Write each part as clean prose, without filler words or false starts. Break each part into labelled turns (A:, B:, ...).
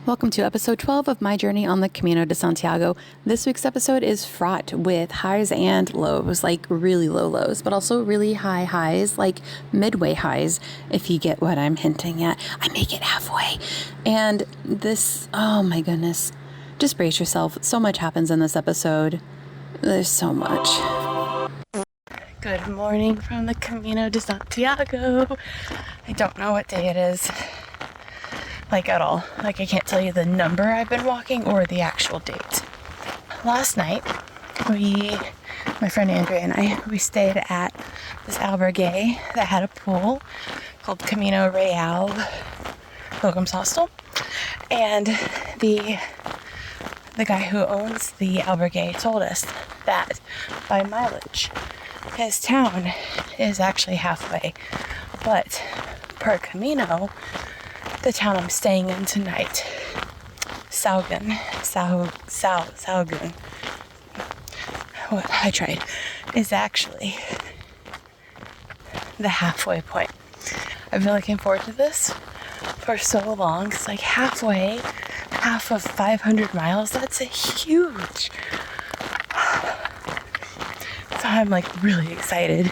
A: Welcome to episode 12 of my journey on the Camino de Santiago. This week's episode is fraught with highs and lows, like really low lows, but also really high highs, like midway highs, if you get what I'm hinting at. I make it halfway. And this, oh my goodness, just brace yourself. So much happens in this episode. There's so much. Good morning from the Camino de Santiago. I don't know what day it is. Like at all. Like I can't tell you the number I've been walking or the actual date. Last night, my friend Andrea and I, we stayed at this albergue that had a pool called Camino Real Pilgrim's Hostel. And the guy who owns the albergue told us that by mileage, his town is actually halfway. But per Camino, the town I'm staying in tonight, Saugun, what I tried, is actually the halfway point. I've been looking forward to this for so long. It's like half of 500 miles. That's a huge. So I'm like really excited.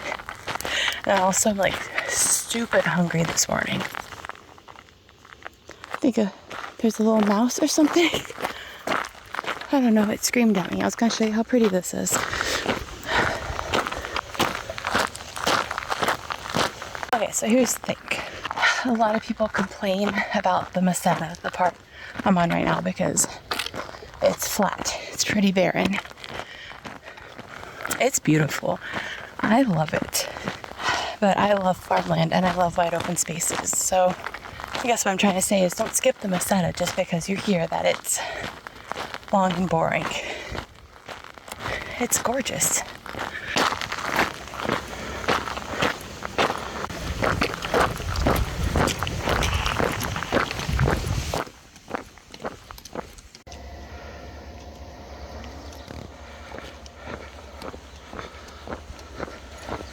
A: And also I'm like stupid hungry this morning. I think there's a little mouse or something. I don't know, it screamed at me. I was going to show you how pretty this is. Okay, so here's the thing. A lot of people complain about the Meseta, the part I'm on right now, because it's flat. It's pretty barren. It's beautiful. I love it. But I love farmland and I love wide open spaces. So I guess what I'm trying to say is don't skip the Meseta just because you hear that it's long and boring. It's gorgeous.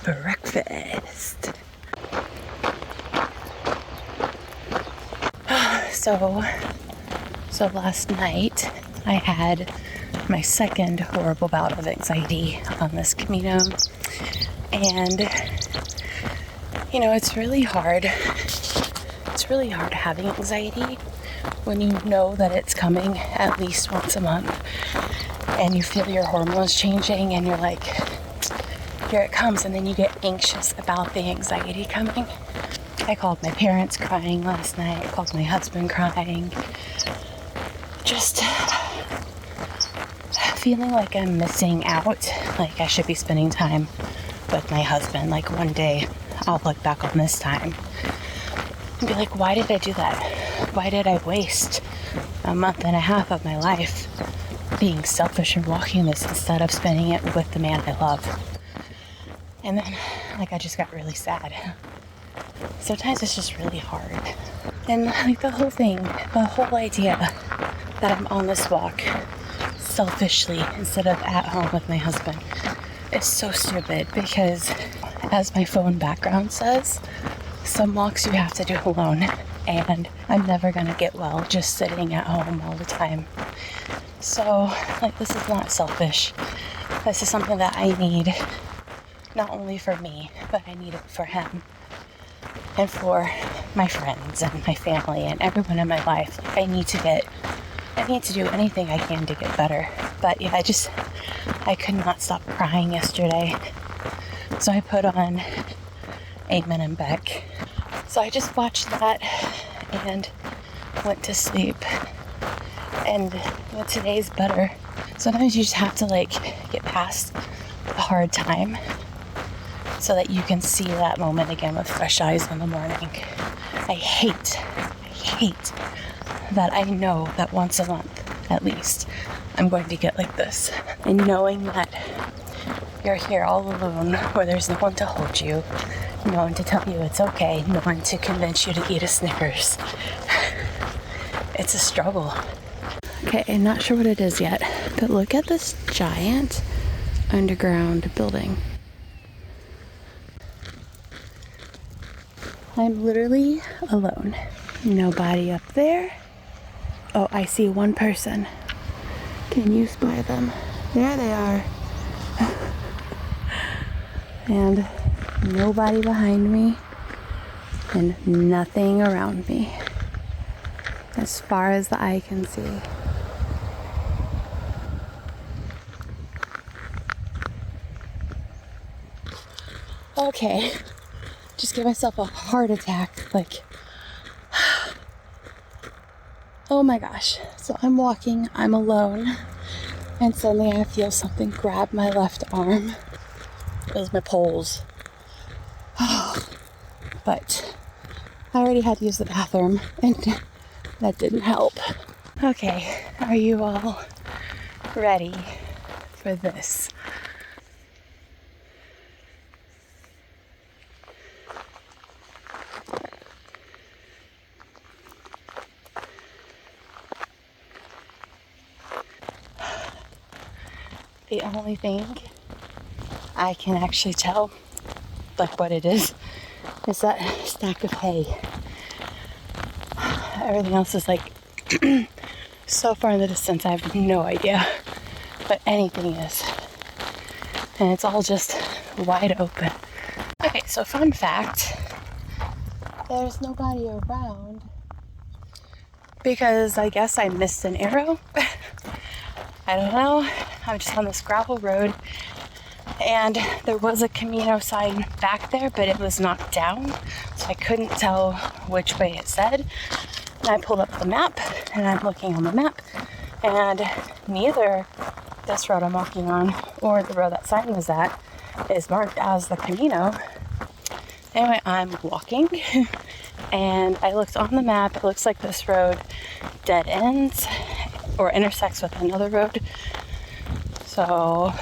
A: Breakfast. So last night I had my second horrible bout of anxiety on this Camino, and it's really hard. It's really hard having anxiety when you know that it's coming at least once a month, and you feel your hormones changing, and you're like, here it comes, and then you get anxious about the anxiety coming. I called my parents crying last night. I called my husband crying. Just feeling like I'm missing out. Like I should be spending time with my husband. Like one day I'll look back on this time and be like, why did I do that? Why did I waste a month and a half of my life being selfish and walking this instead of spending it with the man I love? And then I just got really sad. Sometimes it's just really hard. And the whole idea that I'm on this walk selfishly instead of at home with my husband is so stupid, because as my phone background says, some walks you have to do alone, and I'm never gonna get well just sitting at home all the time. So this is not selfish. This is something that I need, not only for me, but I need it for him. And for my friends and my family and everyone in my life. I need to do anything I can to get better. But yeah, I could not stop crying yesterday. So I put on Amen and Beck. So I just watched that and went to sleep. And today's better. Sometimes you just have to get past the hard time, so that you can see that moment again with fresh eyes in the morning. I hate that I know that once a month, at least, I'm going to get like this. And knowing that you're here all alone, where there's no one to hold you, no one to tell you it's okay, no one to convince you to eat a Snickers. It's a struggle. Okay, I'm not sure what it is yet, but look at this giant underground building. I'm literally alone. Nobody up there, Oh, I see one person. Can you spy them? There they are. And nobody behind me and nothing around me as far as the eye can see. Okay, just give myself a heart attack, like, oh my gosh. So I'm walking, I'm alone, and suddenly I feel something grab my left arm. It was my poles. But I already had to use the bathroom, and that didn't help. Okay, are you all ready for this? The only thing I can actually tell, like what it is that stack of hay. Everything else is like so far in the distance, I have no idea what anything is. And it's all just wide open. Okay, so fun fact, there's nobody around because I guess I missed an arrow. I don't know. I'm just on this gravel road, and there was a Camino sign back there, but it was knocked down, so I couldn't tell which way it said. And I pulled up the map, and I'm looking on the map, and neither this road I'm walking on or the road that sign was at is marked as the Camino. Anyway, I'm walking, and I looked on the map. It looks like this road dead ends or intersects with another road. So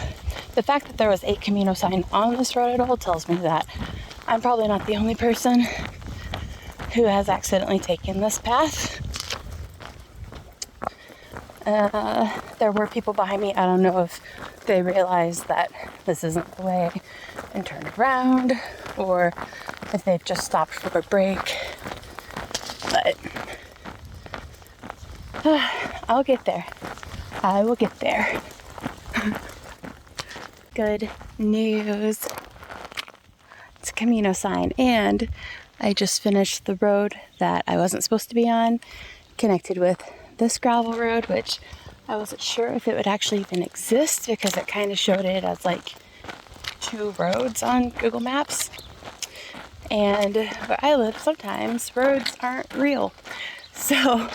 A: the fact that there was a Camino sign on this road at all tells me that I'm probably not the only person who has accidentally taken this path. There were people behind me. I don't know if they realized that this isn't the way and turned around, or if they've just stopped for a break. But I'll get there. I will get there. Good news. It's a Camino sign, and I just finished the road that I wasn't supposed to be on, connected with this gravel road, which I wasn't sure if it would actually even exist because it kind of showed it as like two roads on Google Maps. And where I live, sometimes roads aren't real. So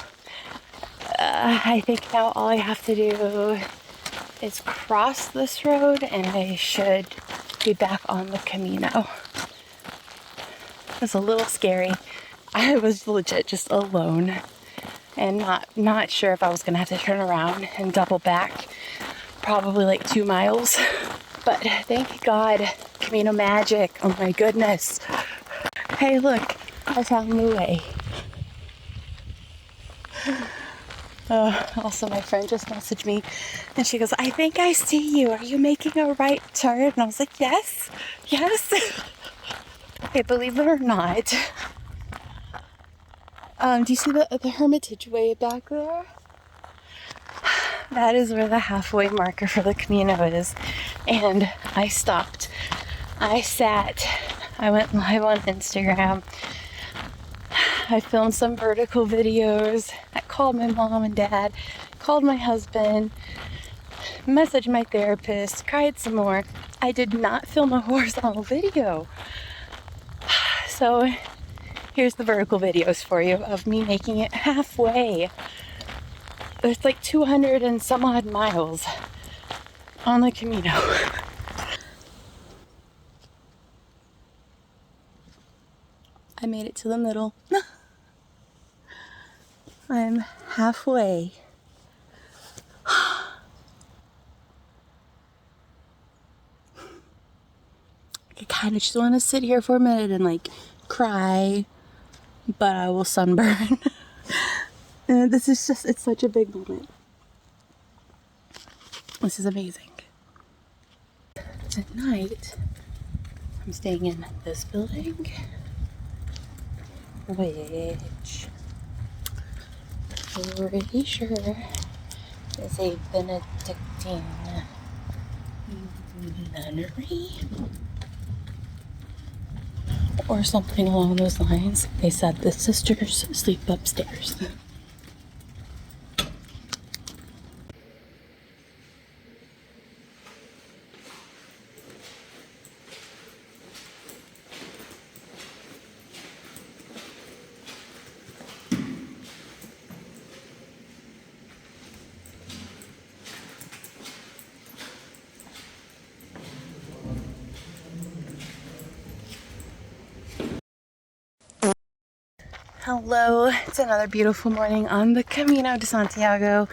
A: I think now all I have to do is cross this road and I should be back on the Camino. It's a little scary. I was legit just alone and not sure if I was gonna have to turn around and double back probably like 2 miles. But thank God, Camino magic. Oh my goodness. Hey, look, I found the way. Also, my friend just messaged me and she goes, I think I see you. Are you making a right turn? And I was like, yes. Okay, believe it or not, do you see the Hermitage way back there? That is where the halfway marker for the Camino is. And I stopped. I sat. I went live on Instagram. I filmed some vertical videos. I called my mom and dad, called my husband, messaged my therapist, cried some more. I did not film a horizontal video. So here's the vertical videos for you of me making it halfway. It's like 200 and some odd miles on the Camino. I made it to the middle. I'm halfway. I kind of just want to sit here for a minute and like cry, but I will sunburn. And this is just, it's such a big moment. This is amazing. Tonight, I'm staying in this building, which pretty sure it's a Benedictine nunnery or something along those lines. They said the sisters sleep upstairs. Hello, it's another beautiful morning on the Camino de Santiago.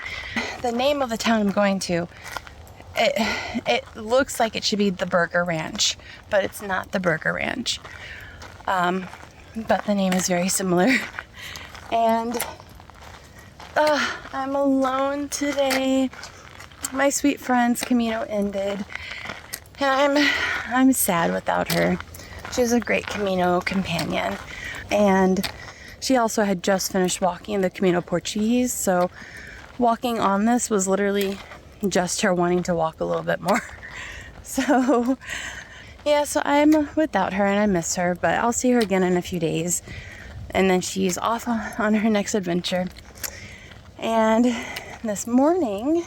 A: The name of the town I'm going to, it looks like it should be the Burger Ranch, but it's not the Burger Ranch. But the name is very similar. And I'm alone today. My sweet friend's Camino ended, and I'm sad without her. She was a great Camino companion, and she also had just finished walking the Camino Portuguese, so walking on this was literally just her wanting to walk a little bit more. So yeah, so I'm without her and I miss her, but I'll see her again in a few days, and then she's off on her next adventure. And this morning,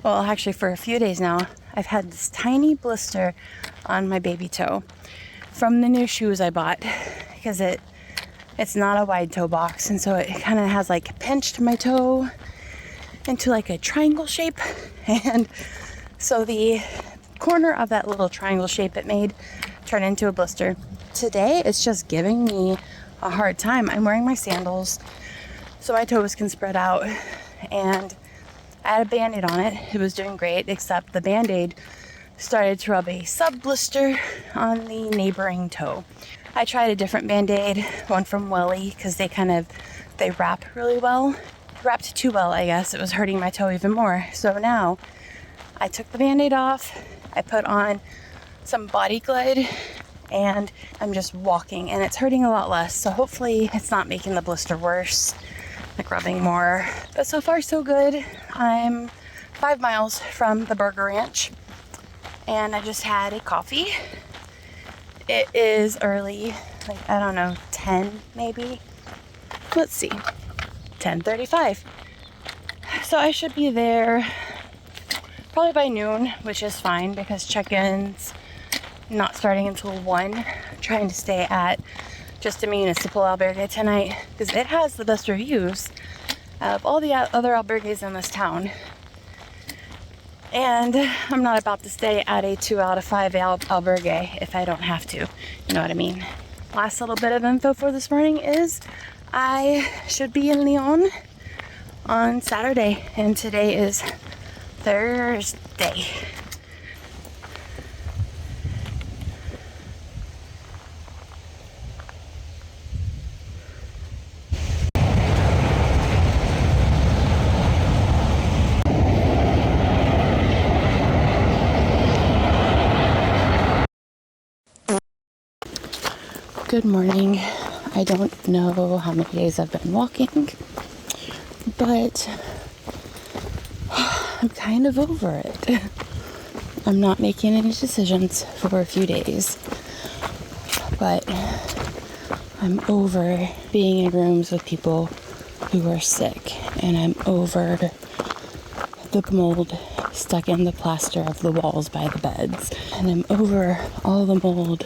A: well, actually for a few days now, I've had this tiny blister on my baby toe from the new shoes I bought, because it's not a wide toe box, and so it kind of has like pinched my toe into like a triangle shape, and so the corner of that little triangle shape it made turned into a blister. Today it's just giving me a hard time. I'm wearing my sandals so my toes can spread out, and I had a band-aid on it. It was doing great, except the band-aid started to rub a sub blister on the neighboring toe. I tried a different band-aid, one from Welly, because they wrap really well. Wrapped too well, I guess. It was hurting my toe even more. So now I took the band-aid off, I put on some body glide, and I'm just walking, and it's hurting a lot less. So hopefully it's not making the blister worse, like rubbing more. But so far so good. I'm 5 miles from the Burger Ranch, and I just had a coffee. It is early, like, I don't know, 10 maybe. Let's see, 10:35. So I should be there probably by noon, which is fine because check-ins not starting until 1. I'm trying to stay at just a municipal albergue tonight because it has the best reviews of all the other albergues in this town. And I'm not about to stay at a 2 out of 5 albergue if I don't have to. You know what I mean? Last little bit of info for this morning is I should be in Lyon on Saturday, and today is Thursday. Good morning. I don't know how many days I've been walking, but I'm kind of over it. I'm not making any decisions for a few days, but I'm over being in rooms with people who are sick, and I'm over the mold stuck in the plaster of the walls by the beds, and I'm over all the mold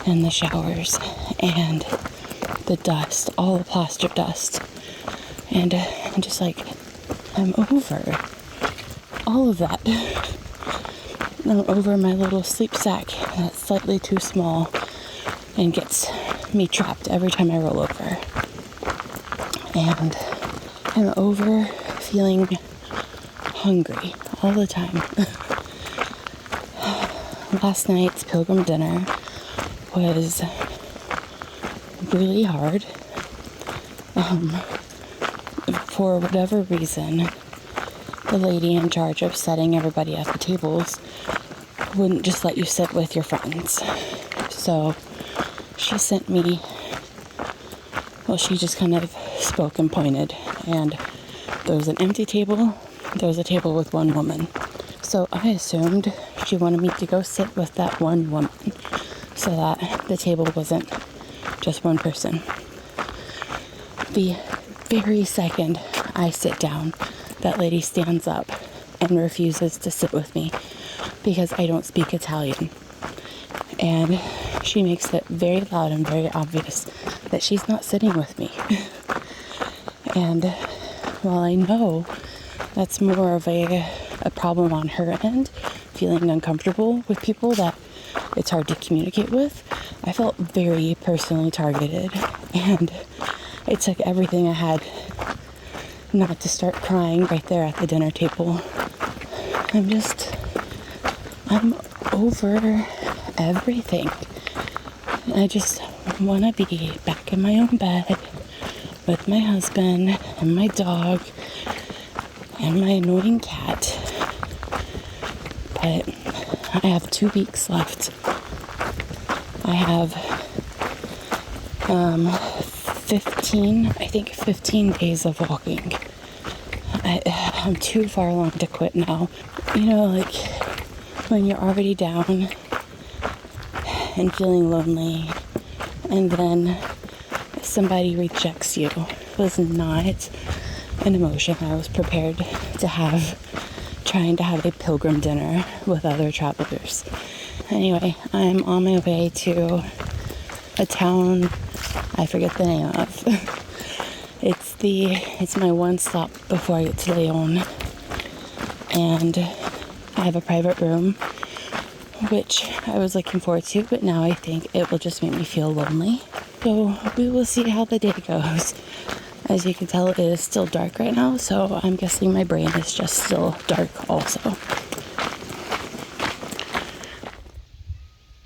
A: in the showers and the dust, all the plaster dust, and I'm just like, I'm over all of that. I'm over my little sleep sack that's slightly too small and gets me trapped every time I roll over, and I'm over feeling hungry all the time. Last night's pilgrim dinner was really hard. For whatever reason, the lady in charge of setting everybody at the tables wouldn't just let you sit with your friends. So she sent me, Well, she just kind of spoke and pointed, and there was an empty table. There was a table with one woman. So I assumed she wanted me to go sit with that one woman so that the table wasn't just one person. The very second I sit down, that lady stands up and refuses to sit with me because I don't speak Italian. And she makes it very loud and very obvious that she's not sitting with me. And while I know that's more of a problem on her end, feeling uncomfortable with people that it's hard to communicate with, I felt very personally targeted. And it took everything I had not to start crying right there at the dinner table. I'm over everything. I just want to be back in my own bed with my husband and my dog and my annoying cat. But I have 2 weeks left. I have 15 days of walking. I'm too far along to quit now. You know, like when you're already down and feeling lonely, and then somebody rejects you, was not an emotion I was prepared to have trying to have a pilgrim dinner with other travelers. Anyway, I'm on my way to a town I forget the name of. It's my one stop before I get to Leon, and I have a private room, which I was looking forward to, but now I think it will just make me feel lonely. So we will see how the day goes. As you can tell, it is still dark right now, so I'm guessing my brain is just still dark also.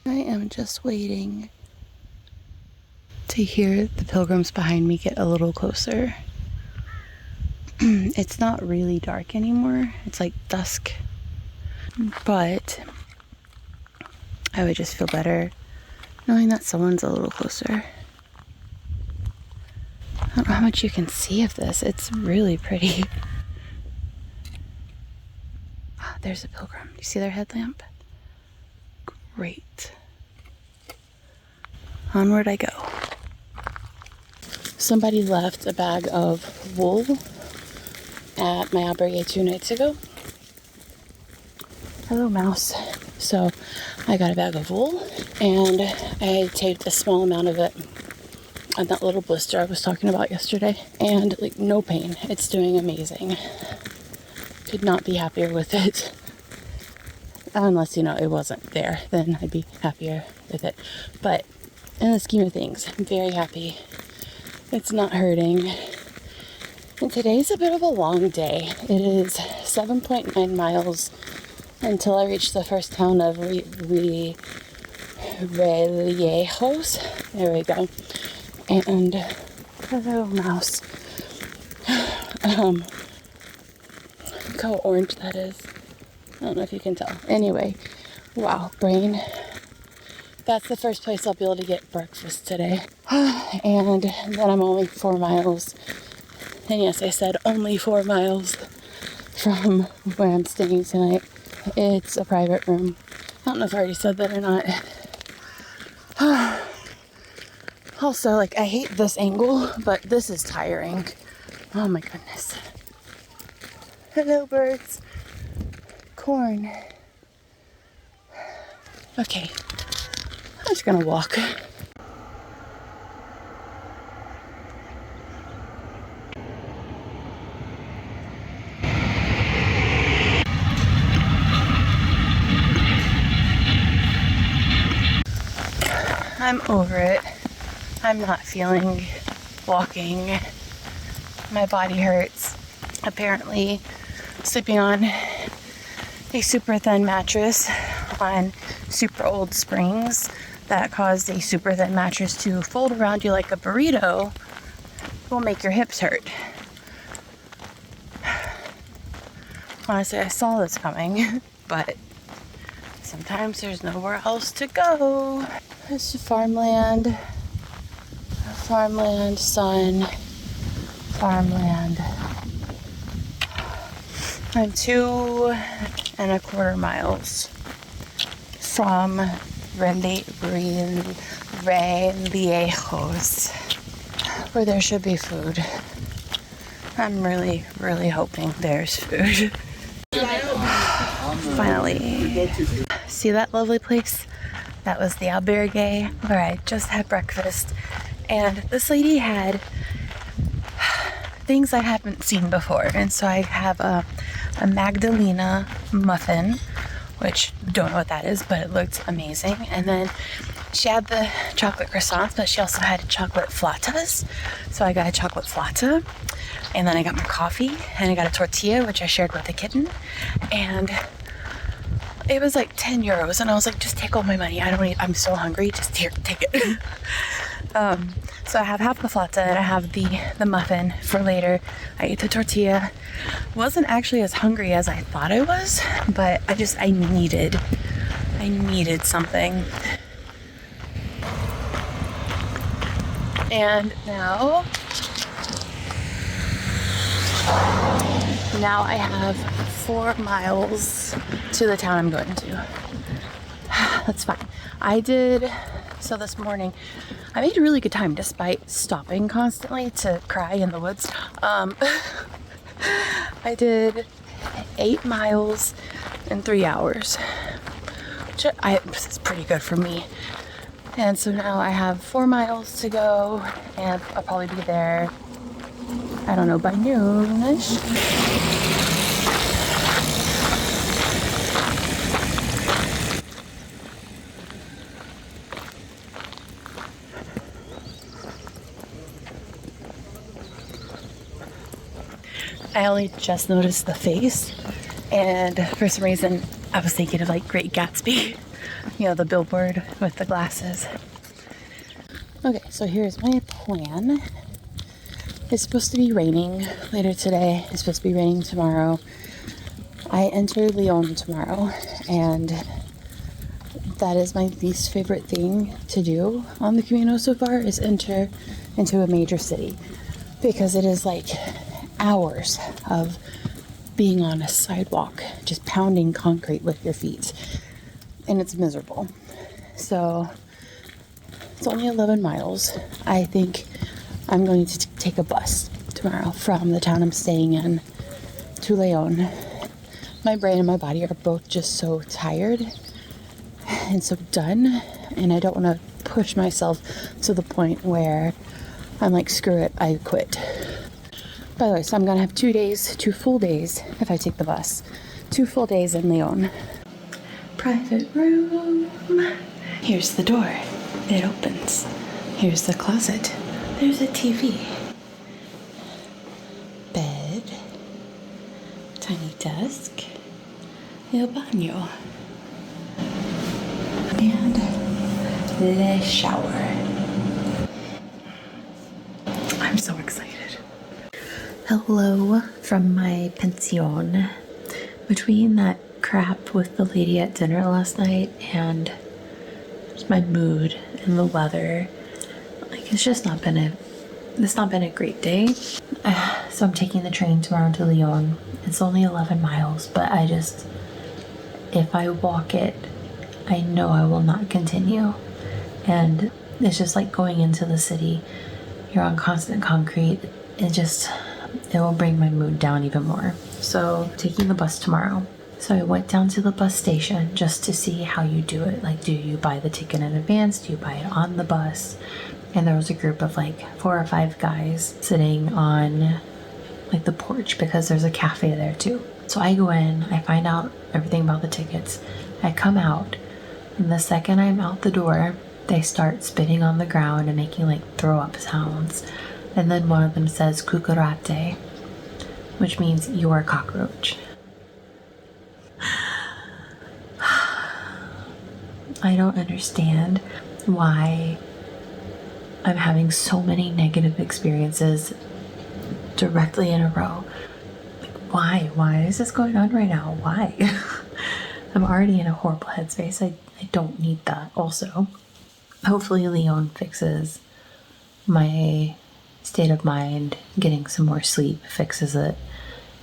A: I am just waiting to hear the pilgrims behind me get a little closer. It's not really dark anymore. It's like dusk. But I would just feel better knowing that someone's a little closer. I don't know how much you can see of this. It's really pretty. Oh, there's a pilgrim. You see their headlamp? Great. Onward I go. Somebody left a bag of wool at my albergue 2 nights ago. Hello, mouse. So I got a bag of wool, and I taped a small amount of it on that little blister I was talking about yesterday, and like no pain. It's doing amazing. Could not be happier with it. Unless, you know, it wasn't there, then I'd be happier with it. But in the scheme of things, I'm very happy. It's not hurting. And today's a bit of a long day. It is 7.9 miles until I reach the first town of Relejos. There we go. And hello, mouse. Look how orange that is. I don't know if you can tell. Anyway, wow, brain. That's the first place I'll be able to get breakfast today. And then I'm only 4 miles. And yes, I said only 4 miles from where I'm staying tonight. It's a private room. I don't know if I already said that or not. Also, like, I hate this angle, but this is tiring. Oh my goodness. Hello, birds. Corn. Okay. I'm just gonna walk. I'm over it. I'm not feeling walking. My body hurts. Apparently, sleeping on a super thin mattress on super old springs that caused a super thin mattress to fold around you like a burrito will make your hips hurt. Honestly, I saw this coming, but sometimes there's nowhere else to go. There's farmland. farmland, sun, farmland. I'm 2.25 miles from Relejos, where there should be food. I'm really, really hoping there's food. Finally. See that lovely place? That was the albergue where I just had breakfast. And this lady had things I haven't seen before. And so I have a Magdalena muffin, which don't know what that is, but it looked amazing. And then she had the chocolate croissants, but she also had chocolate flatas. So I got a chocolate flata, and then I got my coffee, and I got a tortilla, which I shared with the kitten. And it was like 10 euros, and I was like, just take all my money. I'm so hungry. Just here, take it. So I have half the flata, and I have the muffin for later. I ate the tortilla. Wasn't actually as hungry as I thought I was, but I needed something. And now I have 4 miles to the town I'm going to. That's fine. So this morning, I made a really good time despite stopping constantly to cry in the woods. I did 8 miles in 3 hours, which is pretty good for me. And so now I have 4 miles to go, and I'll probably be there, I don't know, by noonish. I only just noticed the face, and for some reason I was thinking of like Great Gatsby, the billboard with the glasses. Okay, so here's my plan. It's supposed to be raining later today. It's supposed to be raining tomorrow. I enter Lyon tomorrow, and that is my least favorite thing to do on the Camino so far, is enter into a major city, because it is like hours of being on a sidewalk, just pounding concrete with your feet, and it's miserable. So it's only 11 miles. I think I'm going to take a bus tomorrow from the town I'm staying in to Lyon. My brain and my body are both just so tired and so done, and I don't want to push myself to the point where I'm like, screw it, I quit. By the way, so I'm gonna have 2 full days if I take the bus. 2 full days in Lyon. Private room. Here's the door. It opens. Here's the closet. There's a TV. Bed. Tiny desk. Il bagno. And the shower. I'm so excited. Hello from my pension. Between that crap with the lady at dinner last night and just my mood and the weather, like it's not been a great day. So I'm taking the train tomorrow to Lyon. It's only 11 miles, but if I walk it, I know I will not continue. And it's just like going into the city. You're on constant concrete. It will bring my mood down even more. So taking the bus tomorrow. So I went down to the bus station just to see how you do it. Like, do you buy the ticket in advance? Do you buy it on the bus? And there was a group of like 4 or 5 guys sitting on like the porch, because there's a cafe there too. So I go in, I find out everything about the tickets. I come out, and the second I'm out the door, they start spitting on the ground and making like throw up sounds. And then one of them says cucurate, which means you're a cockroach. I don't understand why I'm having so many negative experiences directly in a row. Like, why? Why is this going on right now? Why? I'm already in a horrible headspace. I don't need that also. Hopefully Lyon fixes
B: my state of mind, getting some more sleep fixes it.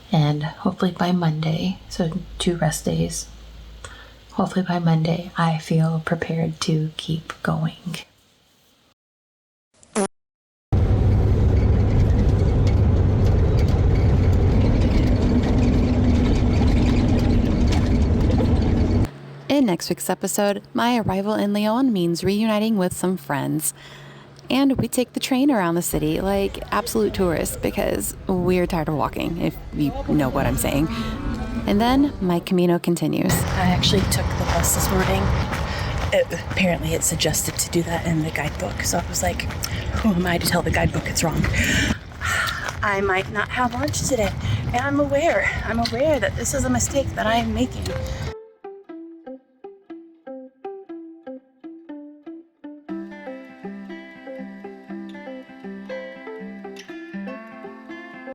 B: And hopefully by Monday, so 2 rest days, hopefully by Monday I feel prepared to keep going.
C: In next week's episode, my arrival in Lyon means reuniting with some friends. And we take the train around the city like absolute tourists because we're tired of walking, if you know what I'm saying. And then my Camino continues.
A: I actually took the bus this morning. Apparently it suggested to do that in the guidebook, so I was like, who am I to tell the guidebook it's wrong? I might not have lunch today, and I'm aware that this is a mistake that I am making.